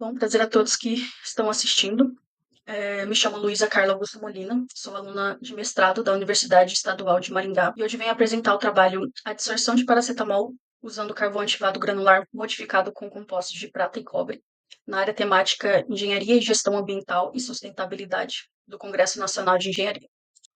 Bom, prazer a todos que estão assistindo. Me chamo Luísa Carla Augusto Molina, sou aluna de mestrado da Universidade Estadual de Maringá e hoje venho apresentar o trabalho A Dissorção de Paracetamol usando carvão ativado granular modificado com compostos de prata e cobre, na área temática Engenharia e Gestão Ambiental e Sustentabilidade do Congresso Nacional de Engenharia.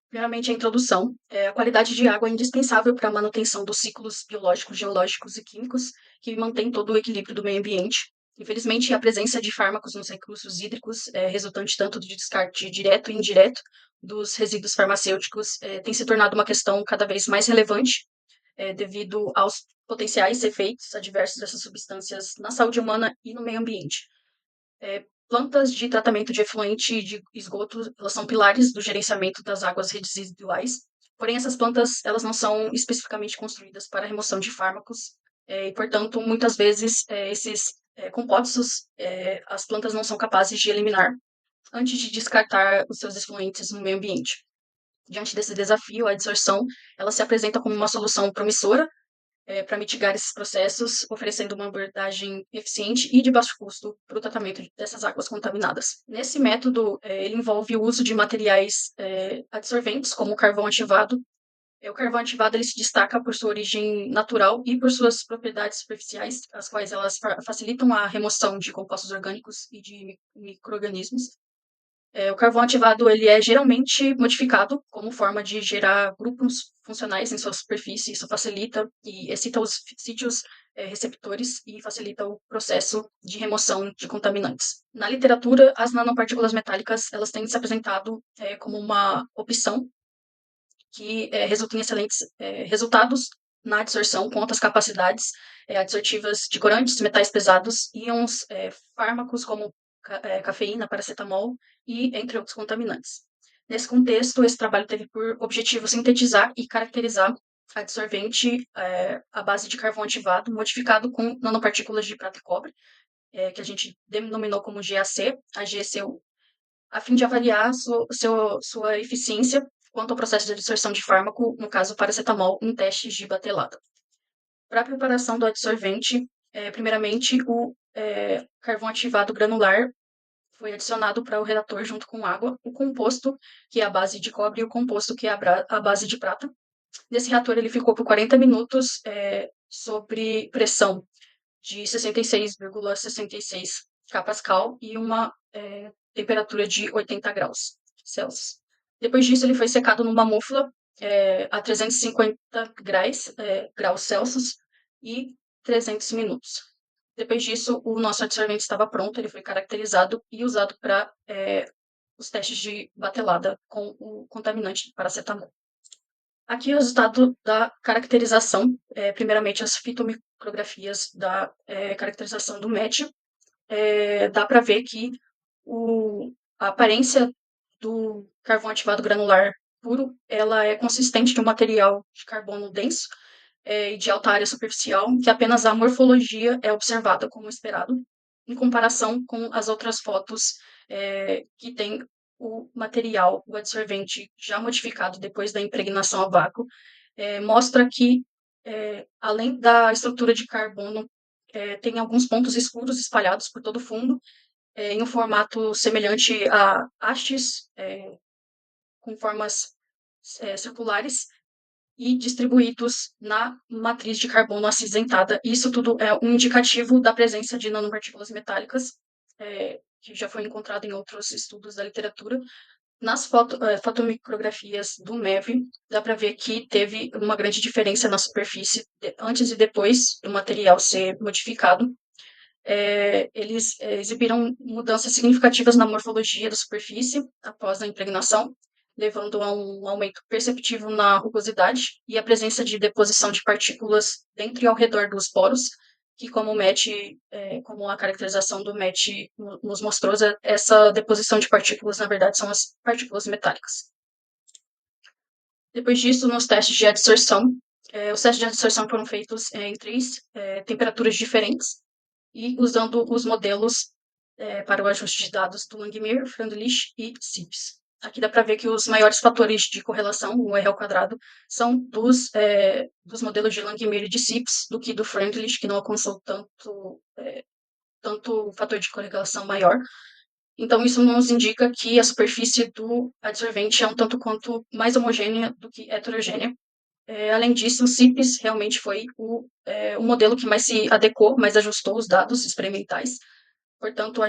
Primeiramente, a introdução. A qualidade de água é indispensável para a manutenção dos ciclos biológicos, geológicos e químicos que mantém todo o equilíbrio do meio ambiente. Infelizmente, a presença de fármacos nos recursos hídricos, resultante tanto de descarte direto e indireto dos resíduos farmacêuticos, tem se tornado uma questão cada vez mais relevante, devido aos potenciais efeitos adversos dessas substâncias na saúde humana e no meio ambiente. Plantas de tratamento de efluente de esgoto, elas são pilares do gerenciamento das águas residuais, porém essas plantas elas não são especificamente construídas para a remoção de fármacos, e portanto muitas vezes esses compostos as plantas não são capazes de eliminar antes de descartar os seus efluentes no meio ambiente. Diante desse desafio, a dissorção ela se apresenta como uma solução promissora para mitigar esses processos, oferecendo uma abordagem eficiente e de baixo custo para o tratamento dessas águas contaminadas. Nesse método, ele envolve o uso de materiais adsorventes, como o carvão ativado. O carvão ativado ele se destaca por sua origem natural e por suas propriedades superficiais, as quais elas facilitam a remoção de compostos orgânicos e de micro-organismos. O carvão ativado ele é geralmente modificado como forma de gerar grupos funcionais em sua superfície. Isso facilita e excita os sítios receptores e facilita o processo de remoção de contaminantes. Na literatura, as nanopartículas metálicas elas têm se apresentado como uma opção que resulta em excelentes resultados na adsorção com altas capacidades adsortivas de corantes, metais pesados, íons, fármacos como cafeína, paracetamol e entre outros contaminantes. Nesse contexto, esse trabalho teve por objetivo sintetizar e caracterizar a dissolvente à base de carvão ativado, modificado com nanopartículas de prata e cobre, que a gente denominou como GAC, a GCU, a fim de avaliar sua eficiência quanto ao processo de absorção de fármaco, no caso paracetamol, em testes de batelada. Para a preparação do adsorvente, primeiramente o carvão ativado granular foi adicionado para o reator junto com água, o composto, que é a base de cobre, e o composto, que é a base de prata. Nesse reator ele ficou por 40 minutos sob pressão de 66,66 kPa e uma temperatura de 80 graus Celsius. Depois disso, ele foi secado numa mufla a 350 graus Celsius e 300 minutos. Depois disso, o nosso adsorvente estava pronto, ele foi caracterizado e usado para os testes de batelada com o contaminante de paracetamol. Aqui é o resultado da caracterização, primeiramente as fitomicrografias da caracterização do MET. Dá para ver que a aparência do carvão ativado granular puro, ela é consistente de um material de carbono denso e de alta área superficial, que apenas a morfologia é observada como esperado, em comparação com as outras fotos que tem o material, o adsorvente já modificado depois da impregnação a vácuo, mostra que, além da estrutura de carbono, tem alguns pontos escuros espalhados por todo o fundo, em um formato semelhante a hastes, com formas circulares e distribuídos na matriz de carbono acinzentada. Isso tudo é um indicativo da presença de nanopartículas metálicas, que já foi encontrado em outros estudos da literatura. Nas fotomicrografias do MEV, dá para ver que teve uma grande diferença na superfície antes e depois do material ser modificado. Eles exibiram mudanças significativas na morfologia da superfície após a impregnação, levando a um aumento perceptível na rugosidade e a presença de deposição de partículas dentro e ao redor dos poros, que como o MET, como a caracterização do MET nos mostrou, essa deposição de partículas, na verdade, são as partículas metálicas. Depois disso, nos testes de adsorção, os testes de adsorção foram feitos em 3 temperaturas diferentes, e usando os modelos para o ajuste de dados do Langmuir, Freundlich e CIPS. Aqui dá para ver que os maiores fatores de correlação, o R ao quadrado, são dos modelos de Langmuir e de CIPS do que do Freundlich, que não alcançou tanto o fator de correlação maior. Então, isso nos indica que a superfície do adsorvente é um tanto quanto mais homogênea do que heterogênea. Além disso, o CIPS realmente foi o modelo que mais se adequou, mais ajustou os dados experimentais. Portanto, a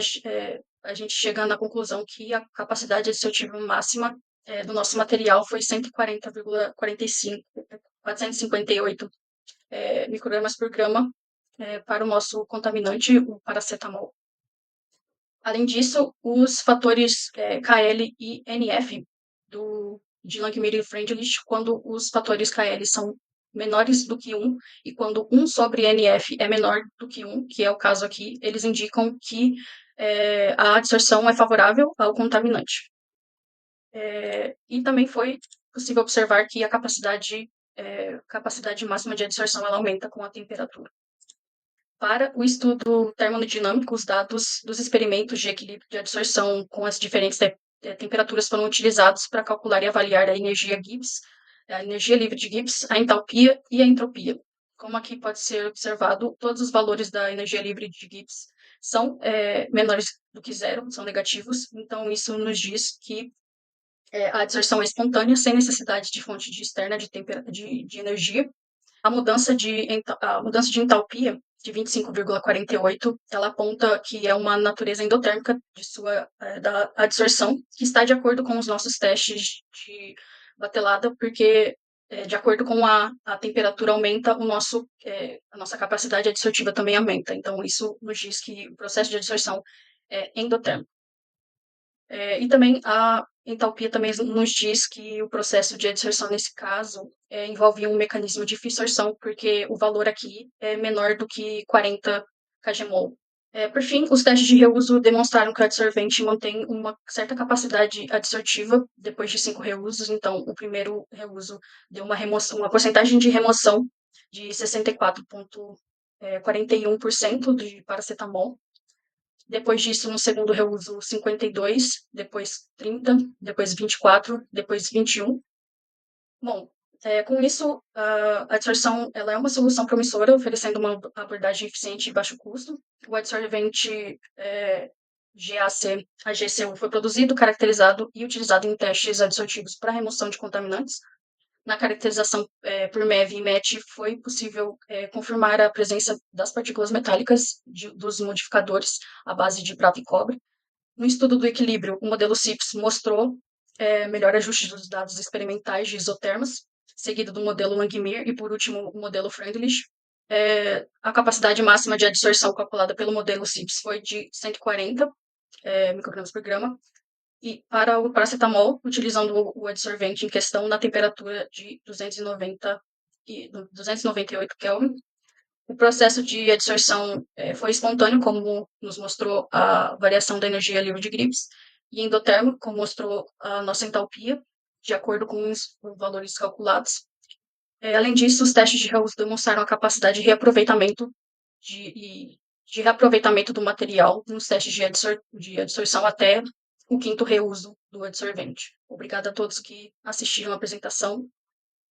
gente chega na conclusão que a capacidade adsortiva máxima do nosso material foi 140,45, 458 microgramas por grama para o nosso contaminante, o paracetamol. Além disso, os fatores KL e NF de Langmuir-Friedrich, quando os fatores KL são menores do que 1 e quando 1 sobre NF é menor do que 1, que é o caso aqui, eles indicam que a adsorção é favorável ao contaminante. E também foi possível observar que a capacidade máxima de adsorção ela aumenta com a temperatura. Para o estudo termodinâmico, os dados dos experimentos de equilíbrio de adsorção com as diferentes temperaturas foram utilizados para calcular e avaliar a energia Gibbs, a energia livre de Gibbs, a entalpia e a entropia. Como aqui pode ser observado, todos os valores da energia livre de Gibbs são menores do que zero, são negativos, então isso nos diz que a adsorção é espontânea, sem necessidade de fonte externa de energia. A mudança de entalpia de 25,48, ela aponta que é uma natureza endotérmica da adsorção, que está de acordo com os nossos testes de batelada, porque de acordo com a temperatura aumenta, a nossa capacidade adsortiva também aumenta. Então, isso nos diz que o processo de adsorção é endotérmico. E também a entalpia também nos diz que o processo de adsorção, nesse caso, envolve um mecanismo de fissorção, porque o valor aqui é menor do que 40 kgmol. Por fim, os testes de reuso demonstraram que o adsorvente mantém uma certa capacidade adsortiva depois de 5 reusos. Então, o primeiro reuso deu uma porcentagem de remoção de 64,41% de paracetamol. Depois disso, no segundo reuso, 52, depois 30, depois 24, depois 21. Bom, com isso, a adsorção ela é uma solução promissora, oferecendo uma abordagem eficiente e baixo custo. O adsorvente AGCU foi produzido, caracterizado e utilizado em testes adsortivos para remoção de contaminantes. Na caracterização por MEV e MET, foi possível confirmar a presença das partículas metálicas dos modificadores à base de prata e cobre. No estudo do equilíbrio, o modelo CIPS mostrou melhor ajuste dos dados experimentais de isotermas, seguido do modelo Langmuir e, por último, o modelo Friedrich. A capacidade máxima de adsorção calculada pelo modelo CIPS foi de 140 microgramas por grama, e para o paracetamol, utilizando o adsorvente em questão na temperatura de 298 Kelvin. O processo de adsorção foi espontâneo, como nos mostrou a variação da energia livre de Gibbs, e endotérmico, como mostrou a nossa entalpia, de acordo com os valores calculados. Além disso, os testes de reuso demonstraram a capacidade de reaproveitamento do material nos testes de adsorção até o quinto reuso do adsorvente. Obrigada a todos que assistiram a apresentação